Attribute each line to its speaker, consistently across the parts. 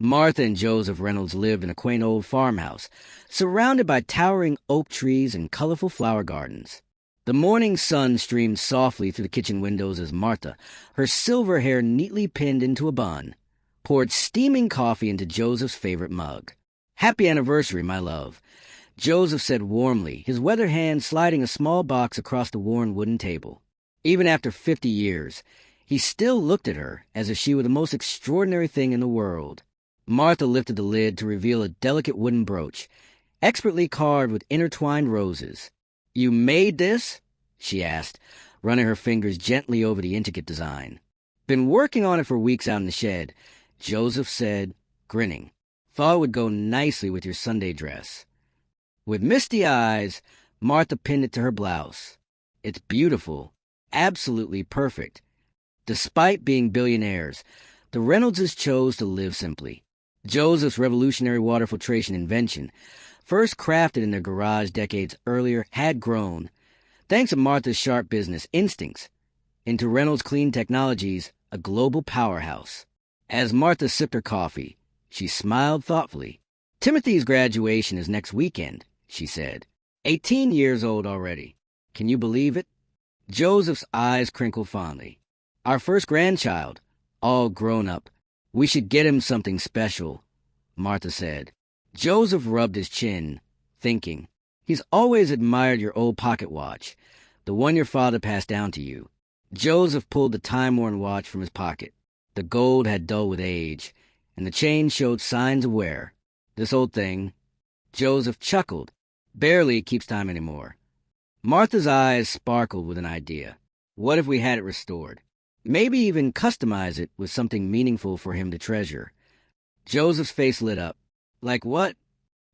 Speaker 1: Martha and Joseph Reynolds lived in a quaint old farmhouse, surrounded by towering oak trees and colorful flower gardens. The morning sun streamed softly through the kitchen windows as Martha, her silver hair neatly pinned into a bun, poured steaming coffee into Joseph's favorite mug. "Happy anniversary, my love," Joseph said warmly, his weathered hand sliding a small box across the worn wooden table. Even after 50 years, he still looked at her as if she were the most extraordinary thing in the world. Martha lifted the lid to reveal a delicate wooden brooch, expertly carved with intertwined roses. "You made this?" she asked, running her fingers gently over the intricate design. "Been working on it for weeks out in the shed," Joseph said, grinning. "Thought it would go nicely with your Sunday dress." With misty eyes, Martha pinned it to her blouse. "It's beautiful, absolutely perfect." Despite being billionaires, the Reynoldses chose to live simply. Joseph's revolutionary water filtration invention, first crafted in their garage decades earlier, had grown, thanks to Martha's sharp business instincts, into Reynolds Clean Technologies, a global powerhouse. As Martha sipped her coffee, she smiled thoughtfully. "Timothy's graduation is next weekend," she said. 18 years old already. Can you believe it? Joseph's eyes crinkled fondly. "Our first grandchild, all grown up. We should get him something special," Martha said. Joseph rubbed his chin, thinking. "He's always admired your old pocket watch, the one your father passed down to you." Joseph pulled the time-worn watch from his pocket. The gold had dulled with age, and the chain showed signs of wear. "This old thing," Joseph chuckled, "barely keeps time anymore." Martha's eyes sparkled with an idea. What if we had it restored? Maybe even customize it with something meaningful for him to treasure. Joseph's face lit up. "Like what?"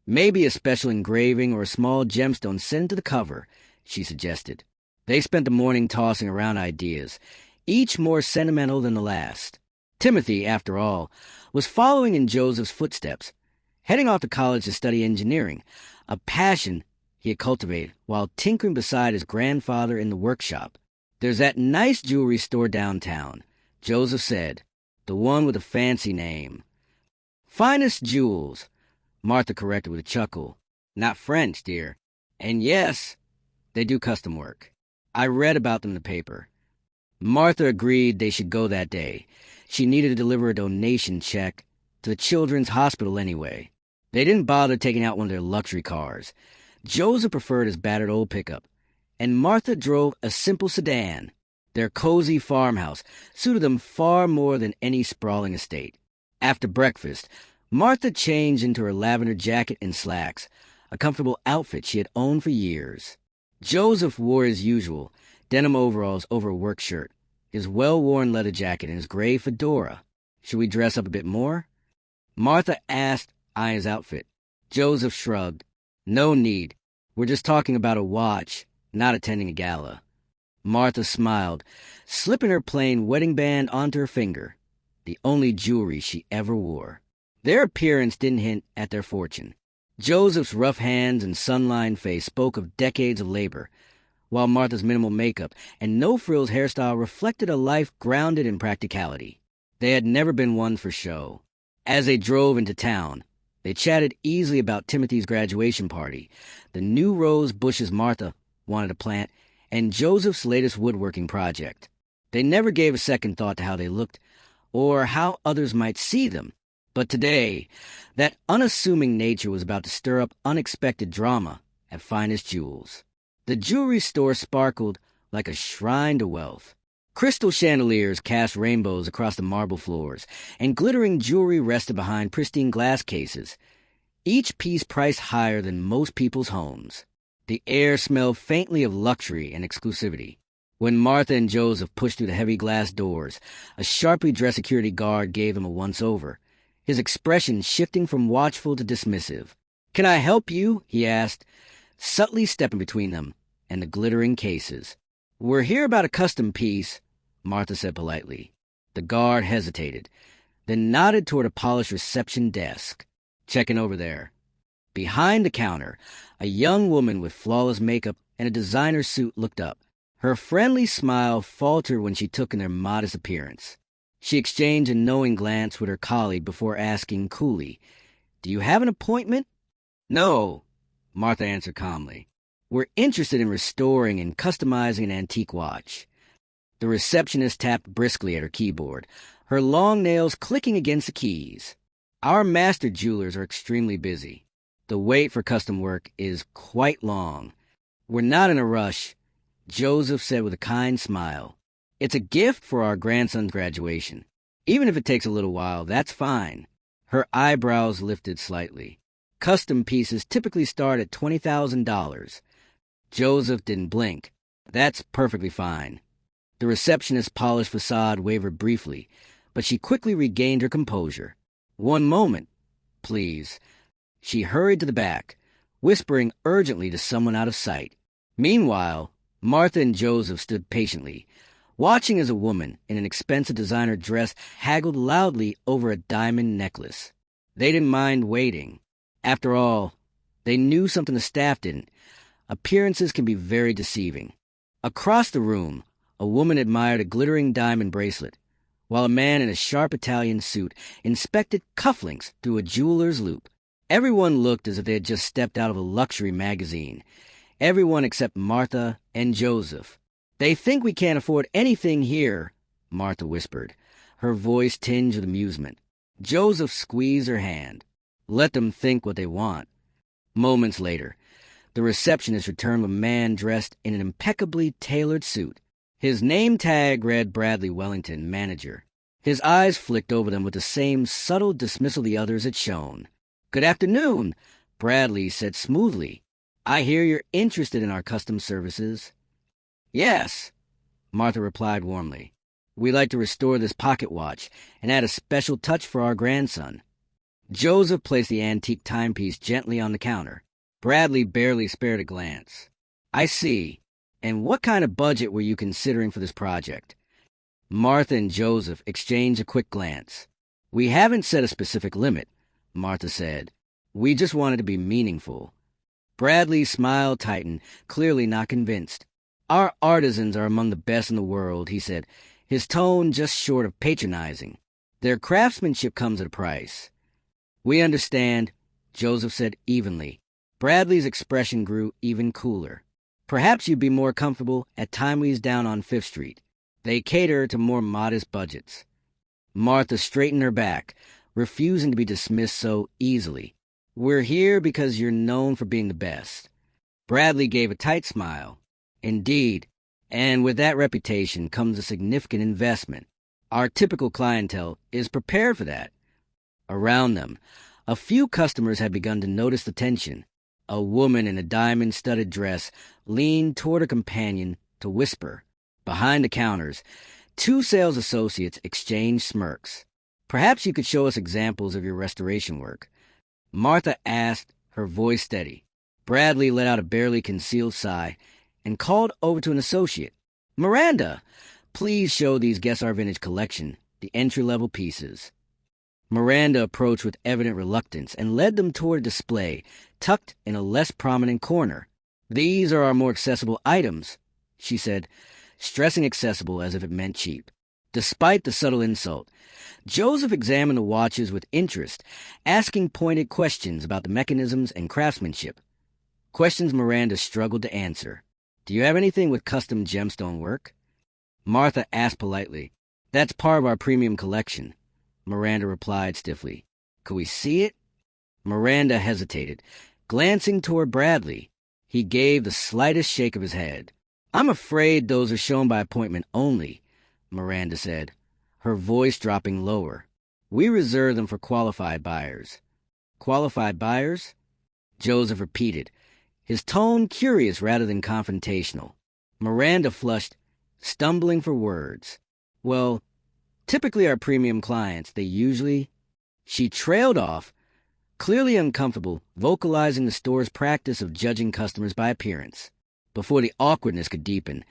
Speaker 1: "Maybe a special engraving or a small gemstone sent to the cover," she suggested. They spent the morning tossing around ideas, each more sentimental than the last. Timothy, after all, was following in Joseph's footsteps, heading off to college to study engineering, a passion he had cultivated while tinkering beside his grandfather in the workshop. "There's that nice jewelry store downtown," Joseph said, "the one with a fancy name." "Finest Jewels," Martha corrected with a chuckle. "Not French, dear. And yes, they do custom work. I read about them in the paper." Martha agreed they should go that day. She needed to deliver a donation check to the Children's Hospital anyway. They didn't bother taking out one of their luxury cars. Joseph preferred his battered old pickup, and Martha drove a simple sedan. Their cozy farmhouse suited them far more than any sprawling estate. After breakfast, Martha changed into her lavender jacket and slacks, a comfortable outfit she had owned for years. Joseph wore his usual denim overalls over a work shirt, his well-worn leather jacket, and his gray fedora. "Should we dress up a bit more?" Martha asked, eyeing his outfit. Joseph shrugged. "No need. We're just talking about a watch, not attending a gala." Martha smiled, slipping her plain wedding band onto her finger, the only jewelry she ever wore. Their appearance didn't hint at their fortune. Joseph's rough hands and sun-lined face spoke of decades of labor, while Martha's minimal makeup and no-frills hairstyle reflected a life grounded in practicality. They had never been one for show. As they drove into town, they chatted easily about Timothy's graduation party, the new rose bushes Martha wanted to plant, and Joseph's latest woodworking project. They never gave a second thought to how they looked or how others might see them. But today, that unassuming nature was about to stir up unexpected drama at Finest Jewels. The jewelry store sparkled like a shrine to wealth. Crystal chandeliers cast rainbows across the marble floors, and glittering jewelry rested behind pristine glass cases, each piece priced higher than most people's homes. The air smelled faintly of luxury and exclusivity. When Martha and Joseph pushed through the heavy glass doors, a sharply dressed security guard gave them a once-over, his expression shifting from watchful to dismissive. "Can I help you?" he asked, subtly stepping between them and the glittering cases. "We're here about a custom piece," Martha said politely. The guard hesitated, then nodded toward a polished reception desk. "Checking over there." Behind the counter, a young woman with flawless makeup and a designer suit looked up. Her friendly smile faltered when she took in their modest appearance. She exchanged a knowing glance with her colleague before asking coolly, "Do you have an appointment?" "No," Martha answered calmly. "We're interested in restoring and customizing an antique watch." The receptionist tapped briskly at her keyboard, her long nails clicking against the keys. "Our master jewelers are extremely busy. The wait for custom work is quite long. We're not in a rush," Joseph said with a kind smile. "It's a gift for our grandson's graduation. Even if it takes a little while, that's fine." Her eyebrows lifted slightly. "Custom pieces typically start at $20,000. Joseph didn't blink. "That's perfectly fine." The receptionist's polished facade wavered briefly, but she quickly regained her composure. "One moment, please." She hurried to the back, whispering urgently to someone out of sight. Meanwhile, Martha and Joseph stood patiently, watching as a woman in an expensive designer dress haggled loudly over a diamond necklace. They didn't mind waiting. After all, they knew something the staff didn't. Appearances can be very deceiving. Across the room, a woman admired a glittering diamond bracelet, while a man in a sharp Italian suit inspected cufflinks through a jeweler's loop. Everyone looked as if they had just stepped out of a luxury magazine. Everyone except Martha and Joseph. "They think we can't afford anything here," Martha whispered, her voice tinged with amusement. Joseph squeezed her hand. "Let them think what they want." Moments later, the receptionist returned with a man dressed in an impeccably tailored suit. His name tag read Bradley Wellington, manager. His eyes flicked over them with the same subtle dismissal the others had shown. "Good afternoon," Bradley said smoothly. "I hear you're interested in our custom services." "Yes," Martha replied warmly. "We'd like to restore this pocket watch and add a special touch for our grandson." Joseph placed the antique timepiece gently on the counter. Bradley barely spared a glance. "I see. And what kind of budget were you considering for this project?" Martha and Joseph exchanged a quick glance. "We haven't set a specific limit," Martha said. "We just wanted to be meaningful." Bradley's smile tightened, clearly not convinced. "Our artisans are among the best in the world," he said, his tone just short of patronizing. "Their craftsmanship comes at a price." "We understand," Joseph said evenly. Bradley's expression grew even cooler. "Perhaps you'd be more comfortable at Timely's down on 5th Street. They cater to more modest budgets." Martha straightened her back, refusing to be dismissed so easily. "We're here because you're known for being the best." Bradley gave a tight smile. "Indeed, and with that reputation comes a significant investment. Our typical clientele is prepared for that." Around them, a few customers had begun to notice the tension. A woman in a diamond-studded dress leaned toward her companion to whisper. Behind the counters, two sales associates exchanged smirks. "Perhaps you could show us examples of your restoration work," Martha asked, her voice steady. Bradley let out a barely concealed sigh and called over to an associate. "Miranda, please show these Guess Our Vintage collection, the entry-level pieces." Miranda approached with evident reluctance and led them toward a display tucked in a less prominent corner. "These are our more accessible items," she said, stressing accessible as if it meant cheap. Despite the subtle insult, Joseph examined the watches with interest, asking pointed questions about the mechanisms and craftsmanship. Questions Miranda struggled to answer. "Do you have anything with custom gemstone work?" Martha asked politely. "That's part of our premium collection," Miranda replied stiffly. "Could we see it?" Miranda hesitated, glancing toward Bradley. He gave the slightest shake of his head. "I'm afraid those are shown by appointment only," Miranda said, her voice dropping lower. "We reserve them for qualified buyers." "Qualified buyers?" Joseph repeated, his tone curious rather than confrontational. Miranda flushed, stumbling for words. "Well, typically our premium clients, they usually—" She trailed off, clearly uncomfortable, vocalizing the store's practice of judging customers by appearance. Before the awkwardness could deepen,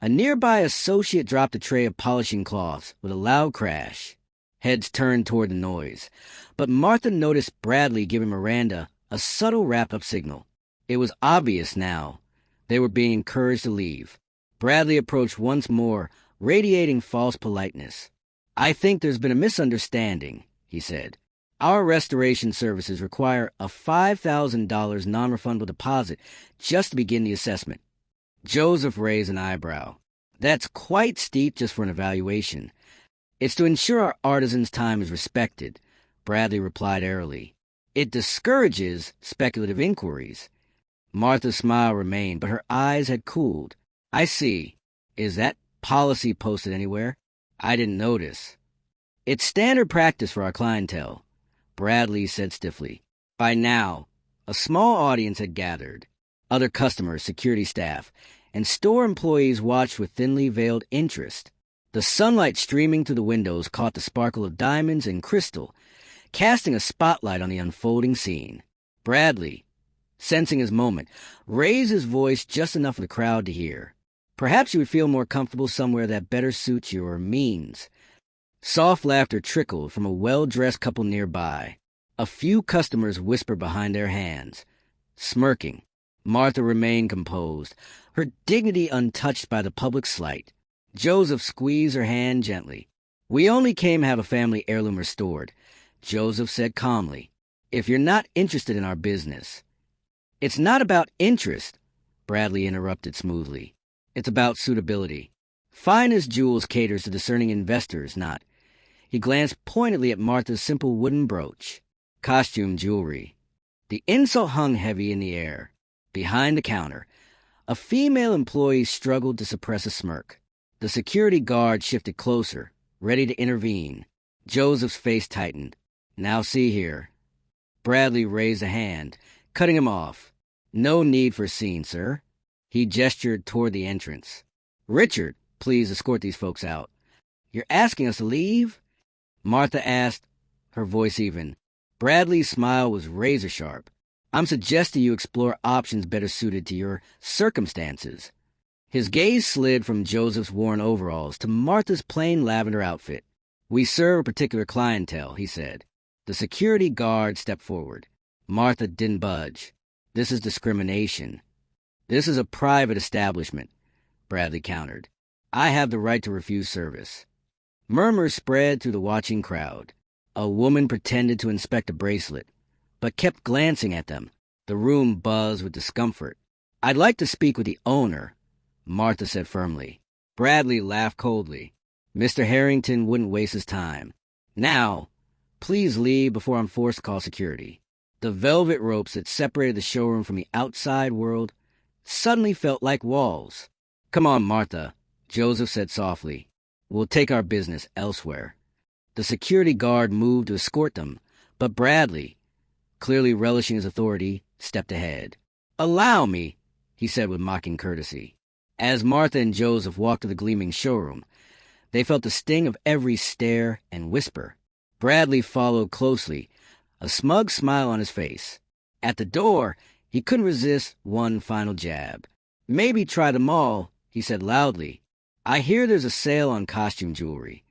Speaker 1: a nearby associate dropped a tray of polishing cloths with a loud crash. Heads turned toward the noise, but Martha noticed Bradley giving Miranda a subtle wrap-up signal. It was obvious now. They were being encouraged to leave. Bradley approached once more, radiating false politeness. "I think there's been a misunderstanding," he said. "Our restoration services require a $5,000 non-refundable deposit just to begin the assessment." Joseph raised an eyebrow. "That's quite steep just for an evaluation." "It's to ensure our artisans' time is respected," Bradley replied airily. "It discourages speculative inquiries." Martha's smile remained, but her eyes had cooled. "I see. Is that policy posted anywhere?" "I didn't notice." "It's standard practice for our clientele," Bradley said stiffly. By now, a small audience had gathered. Other customers, security staff, and store employees watched with thinly veiled interest. The sunlight streaming through the windows caught the sparkle of diamonds and crystal, casting a spotlight on the unfolding scene. Bradley, sensing his moment, raised his voice just enough for the crowd to hear. "Perhaps you would feel more comfortable somewhere that better suits your means." Soft laughter trickled from a well-dressed couple nearby. A few customers whispered behind their hands. Smirking, Martha remained composed, her dignity untouched by the public slight. Joseph squeezed her hand gently. "We only came to have a family heirloom restored," Joseph said calmly. "If you're not interested in our business—" "It's not about interest," Bradley interrupted smoothly. "It's about suitability. Finest Jewels caters to discerning investors, not—" He glanced pointedly at Martha's simple wooden brooch. "Costume jewelry." The insult hung heavy in the air. Behind the counter, a female employee struggled to suppress a smirk. The security guard shifted closer, ready to intervene. Joseph's face tightened. "Now see here." Bradley raised a hand, cutting him off. "No need for a scene, sir." He gestured toward the entrance. "Richard, please escort these folks out." "You're asking us to leave?" Martha asked, her voice even. Bradley's smile was razor-sharp. "I'm suggesting you explore options better suited to your circumstances." His gaze slid from Joseph's worn overalls to Martha's plain lavender outfit. "We serve a particular clientele," he said. The security guard stepped forward. Martha didn't budge. "This is discrimination." "This is a private establishment," Bradley countered. "I have the right to refuse service." Murmurs spread through the watching crowd. A woman pretended to inspect a bracelet, but kept glancing at them. The room buzzed with discomfort. "I'd like to speak with the owner," Martha said firmly. Bradley laughed coldly. Mr. Harrington wouldn't waste his time. "Now, please leave before I'm forced to call security." The velvet ropes that separated the showroom from the outside world suddenly felt like walls. "Come on, Martha," Joseph said softly. "We'll take our business elsewhere." The security guard moved to escort them, but Bradley, clearly relishing his authority, stepped ahead. "Allow me," he said with mocking courtesy. As Martha and Joseph walked to the gleaming showroom, they felt the sting of every stare and whisper. Bradley followed closely, a smug smile on his face. At the door, he couldn't resist one final jab. "Maybe try them all," he said loudly. "I hear there's a sale on costume jewelry."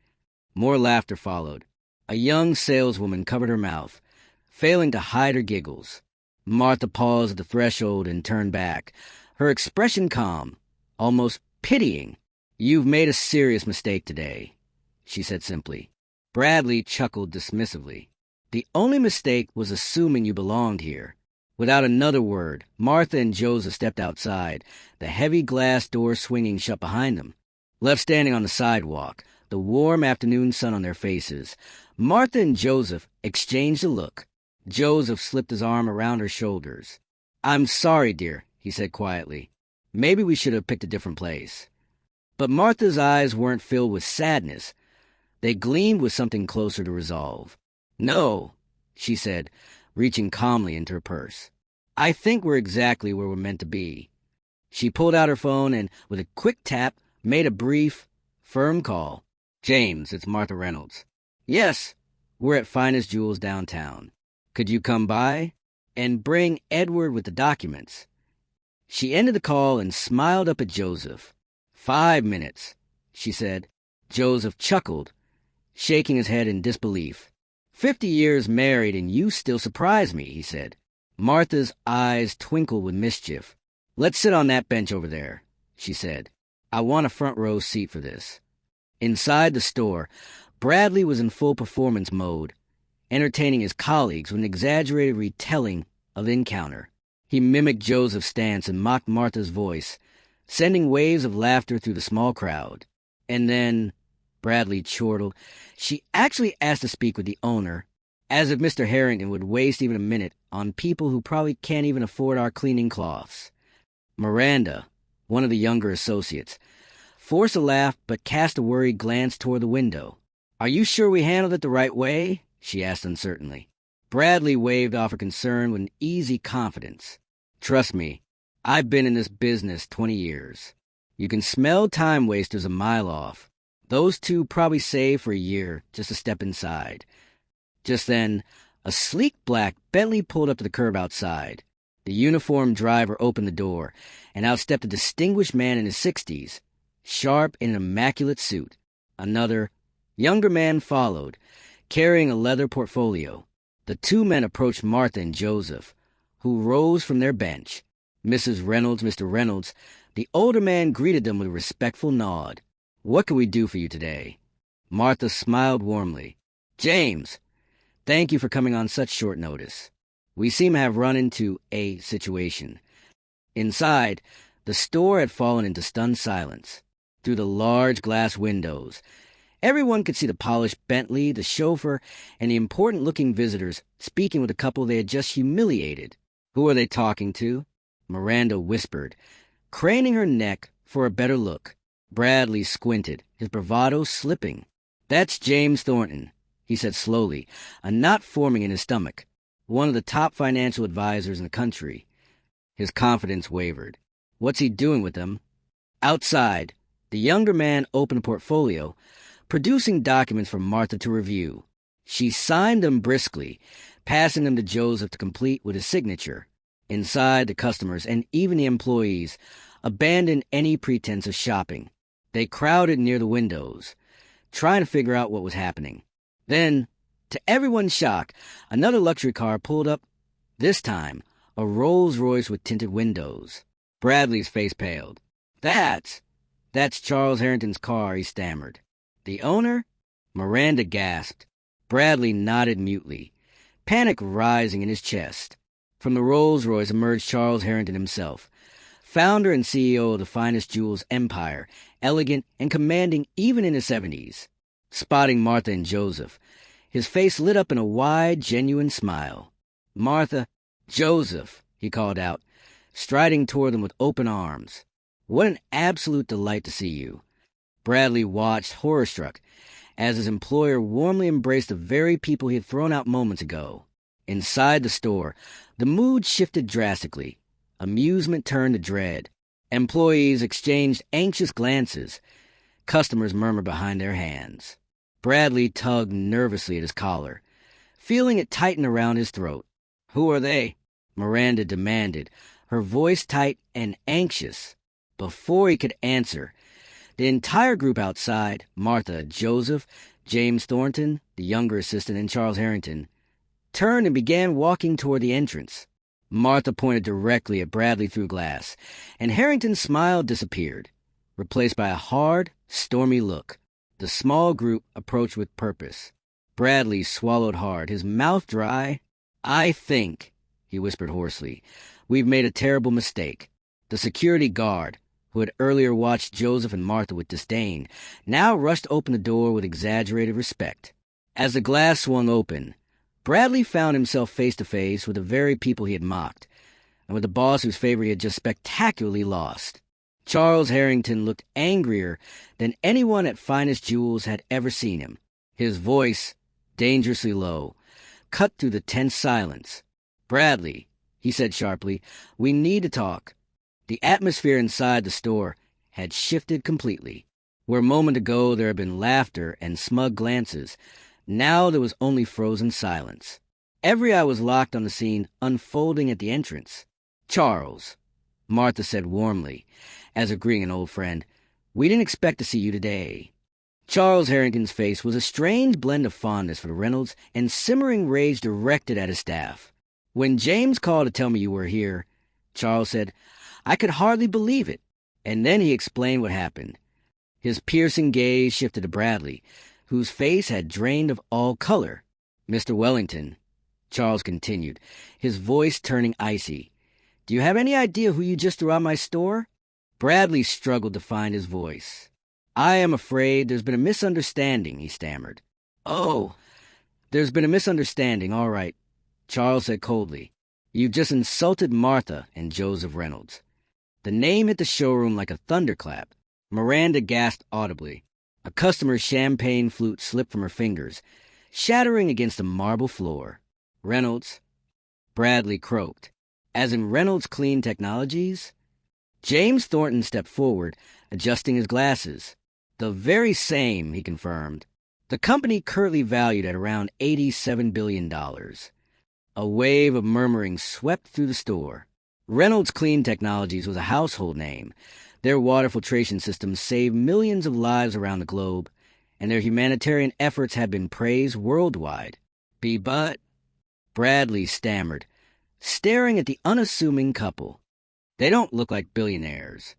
Speaker 1: More laughter followed. A young saleswoman covered her mouth, failing to hide her giggles. Martha paused at the threshold and turned back, her expression calm, almost pitying. "You've made a serious mistake today," she said simply. Bradley chuckled dismissively. "The only mistake was assuming you belonged here." Without another word, Martha and Joseph stepped outside, the heavy glass door swinging shut behind them. Left standing on the sidewalk, the warm afternoon sun on their faces, Martha and Joseph exchanged a look. Joseph slipped his arm around her shoulders. "I'm sorry, dear," he said quietly. "Maybe we should have picked a different place." But Martha's eyes weren't filled with sadness. They gleamed with something closer to resolve. "No," she said, reaching calmly into her purse. "I think we're exactly where we're meant to be." She pulled out her phone and, with a quick tap, made a brief, firm call. "James, it's Martha Reynolds." "Yes, we're at Finest Jewels downtown. Could you come by? And bring Edward with the documents." She ended the call and smiled up at Joseph. 5 minutes, she said. Joseph chuckled, shaking his head in disbelief. 50 years married and you still surprise me, he said. Martha's eyes twinkled with mischief. "Let's sit on that bench over there," she said. "I want a front row seat for this." Inside the store, Bradley was in full performance mode, entertaining his colleagues with an exaggerated retelling of the encounter. He mimicked Joseph's stance and mocked Martha's voice, sending waves of laughter through the small crowd. And then, Bradley chortled, she actually asked to speak with the owner, as if Mr. Harrington would waste even a minute on people who probably can't even afford our cleaning cloths. Miranda, one of the younger associates, forced a laugh but cast a worried glance toward the window. "Are you sure we handled it the right way?" she asked uncertainly. Bradley waved off her concern with an easy confidence. "Trust me, I've been in this business 20 years. You can smell time wasters a mile off. Those two probably saved for a year just to step inside." Just then, a sleek black Bentley pulled up to the curb outside. The uniformed driver opened the door, and out stepped a distinguished man in his 60s, sharp in an immaculate suit. Another, younger man followed, carrying a leather portfolio. The two men approached Martha and Joseph, who rose from their bench. "Mrs. Reynolds, Mr. Reynolds." The older man greeted them with a respectful nod. "What can we do for you today?" Martha smiled warmly. "James, thank you for coming on such short notice. We seem to have run into a situation." Inside, the store had fallen into stunned silence. Through the large glass windows, everyone could see the polished Bentley, the chauffeur, and the important-looking visitors speaking with a couple they had just humiliated. "Who are they talking to?" Miranda whispered, craning her neck for a better look. Bradley squinted, his bravado slipping. "That's James Thornton," he said slowly, a knot forming in his stomach. "One of the top financial advisors in the country." His confidence wavered. "What's he doing with them?" Outside, the younger man opened a portfolio, producing documents for Martha to review. She signed them briskly, passing them to Joseph to complete with his signature. Inside, the customers and even the employees abandoned any pretense of shopping. They crowded near the windows, trying to figure out what was happening. Then, to everyone's shock, another luxury car pulled up, this time a Rolls-Royce with tinted windows. Bradley's face paled. That's Charles Harrington's car," he stammered. "The owner?" Miranda gasped. Bradley nodded mutely, panic rising in his chest. From the Rolls-Royce emerged Charles Harrington himself, founder and CEO of the finest jewels empire, elegant and commanding even in his 70s. Spotting Martha and Joseph, his face lit up in a wide, genuine smile. "Martha, Joseph," he called out, striding toward them with open arms. "What an absolute delight to see you." Bradley watched, horror-struck, as his employer warmly embraced the very people he had thrown out moments ago. Inside the store, the mood shifted drastically. Amusement turned to dread. Employees exchanged anxious glances. Customers murmured behind their hands. Bradley tugged nervously at his collar, feeling it tighten around his throat. "Who are they?" Miranda demanded, her voice tight and anxious. Before he could answer, the entire group outside, Martha, Joseph, James Thornton, the younger assistant, and Charles Harrington, turned and began walking toward the entrance. Martha pointed directly at Bradley through glass, and Harrington's smile disappeared, replaced by a hard, stormy look. The small group approached with purpose. Bradley swallowed hard, his mouth dry. "I think," he whispered hoarsely, "we've made a terrible mistake." The security guard, who had earlier watched Joseph and Martha with disdain, now rushed open the door with exaggerated respect. As the glass swung open, Bradley found himself face to face with the very people he had mocked, and with the boss whose favor he had just spectacularly lost. Charles Harrington looked angrier than anyone at Finest Jewels had ever seen him. His voice, dangerously low, cut through the tense silence. "Bradley," he said sharply, "we need to talk." The atmosphere inside the store had shifted completely. Where a moment ago there had been laughter and smug glances, now there was only frozen silence. Every eye was locked on the scene unfolding at the entrance. "Charles," Martha said warmly, as if greeting an old friend, "we didn't expect to see you today." Charles Harrington's face was a strange blend of fondness for the Reynolds and simmering rage directed at his staff. "When James called to tell me you were here," Charles said, "I could hardly believe it." And then he explained what happened. His piercing gaze shifted to Bradley, whose face had drained of all color. "Mr. Wellington," Charles continued, his voice turning icy, "do you have any idea who you just threw out my store?" Bradley struggled to find his voice. "I am afraid there's been a misunderstanding," he stammered. "Oh, there's been a misunderstanding, all right," Charles said coldly. "You've just insulted Martha and Joseph Reynolds." The name hit the showroom like a thunderclap. Miranda gasped audibly. A customer's champagne flute slipped from her fingers, shattering against the marble floor. "Reynolds," Bradley croaked. "As in Reynolds Clean Technologies?" James Thornton stepped forward, adjusting his glasses. "The very same," he confirmed. "The company currently valued at around $87 billion. A wave of murmuring swept through the store. Reynolds Clean Technologies was a household name. Their water filtration systems saved millions of lives around the globe, and their humanitarian efforts have been praised worldwide. But Bradley stammered, staring at the unassuming couple. "They don't look like billionaires."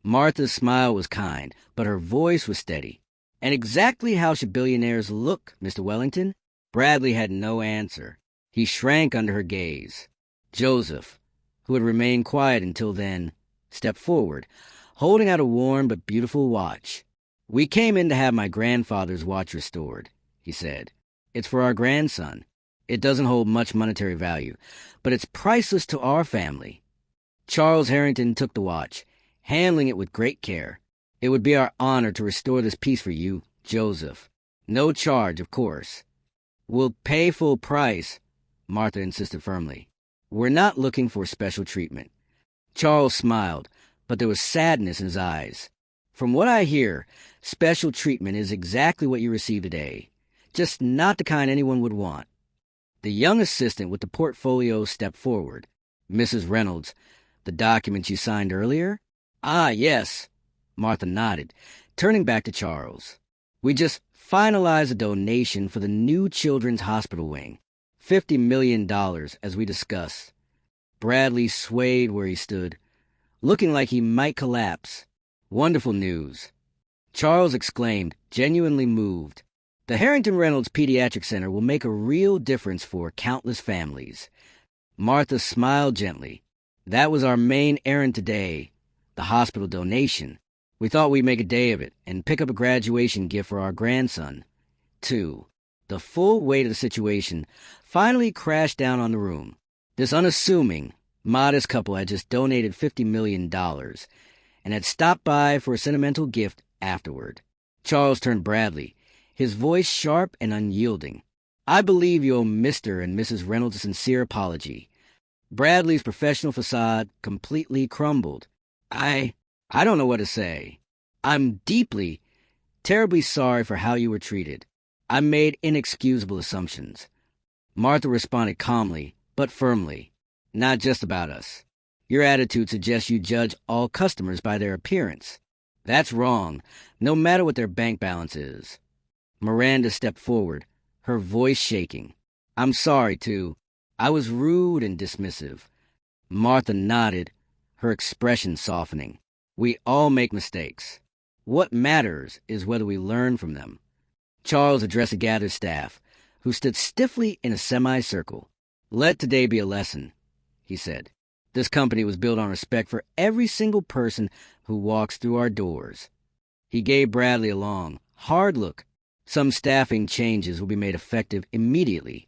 Speaker 1: Martha's smile was kind, but her voice was steady. "And exactly how should billionaires look, Mr. Wellington?" Bradley had no answer. He shrank under her gaze. Joseph, who had remained quiet until then, stepped forward, holding out a worn but beautiful watch. "We came in to have my grandfather's watch restored," he said. "It's for our grandson. It doesn't hold much monetary value, but it's priceless to our family." Charles Harrington took the watch, handling it with great care. "It would be our honor to restore this piece for you, Joseph. No charge, of course." "We'll pay full price," Martha insisted firmly. "We're not looking for special treatment." Charles smiled, but there was sadness in his eyes. "From what I hear, special treatment is exactly what you received today, just not the kind anyone would want." The young assistant with the portfolio stepped forward. "Mrs. Reynolds, the document you signed earlier?" "Ah, yes." Martha nodded, turning back to Charles. "We just finalized a donation for the new children's hospital wing. $50 million, as we discussed." Bradley swayed where he stood, looking like he might collapse. "Wonderful news," Charles exclaimed, genuinely moved. "The Harrington Reynolds Pediatric Center will make a real difference for countless families." Martha smiled gently. "That was our main errand today, the hospital donation. We thought we'd make a day of it and pick up a graduation gift for our grandson, too." The full weight of the situation finally crashed down on the room. This unassuming, modest couple had just donated $50 million and had stopped by for a sentimental gift afterward. Charles turned Bradley, his voice sharp and unyielding. "I believe you owe Mr. and Mrs. Reynolds a sincere apology." Bradley's professional facade completely crumbled. I don't know what to say. I'm deeply, terribly sorry for how you were treated. I made inexcusable assumptions." Martha responded calmly, but firmly. "Not just about us. Your attitude suggests you judge all customers by their appearance. That's wrong, no matter what their bank balance is." Miranda stepped forward, her voice shaking. "I'm sorry, too. I was rude and dismissive." Martha nodded, her expression softening. "We all make mistakes. What matters is whether we learn from them." Charles addressed the gathered staff, who stood stiffly in a semicircle. "Let today be a lesson," he said. "This company was built on respect for every single person who walks through our doors." He gave Bradley a long, hard look. "Some staffing changes will be made effective immediately."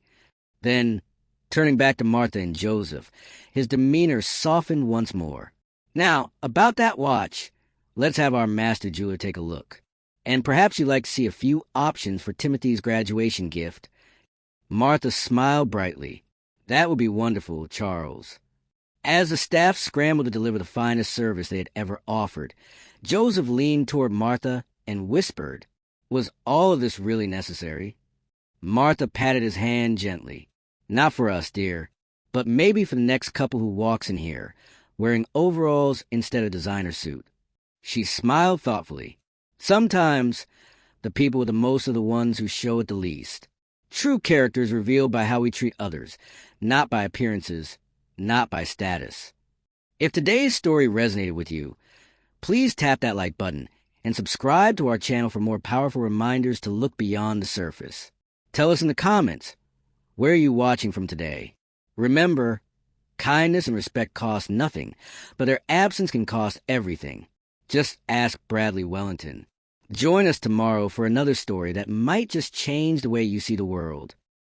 Speaker 1: Then, turning back to Martha and Joseph, his demeanor softened once more. "Now, about that watch, let's have our master jeweler take a look. And perhaps you'd like to see a few options for Timothy's graduation gift." Martha smiled brightly. "That would be wonderful, Charles." As the staff scrambled to deliver the finest service they had ever offered, Joseph leaned toward Martha and whispered, "Was all of this really necessary?" Martha patted his hand gently. "Not for us, dear, but maybe for the next couple who walks in here, wearing overalls instead of designer suit." She smiled thoughtfully. "Sometimes the people with the most are the ones who show it the least. True character is revealed by how we treat others, not by appearances, not by status." If today's story resonated with you, please tap that like button and subscribe to our channel for more powerful reminders to look beyond the surface. Tell us in the comments, where are you watching from today? Remember, kindness and respect cost nothing, but their absence can cost everything. Just ask Bradley Wellington. Join us tomorrow for another story that might just change the way you see the world.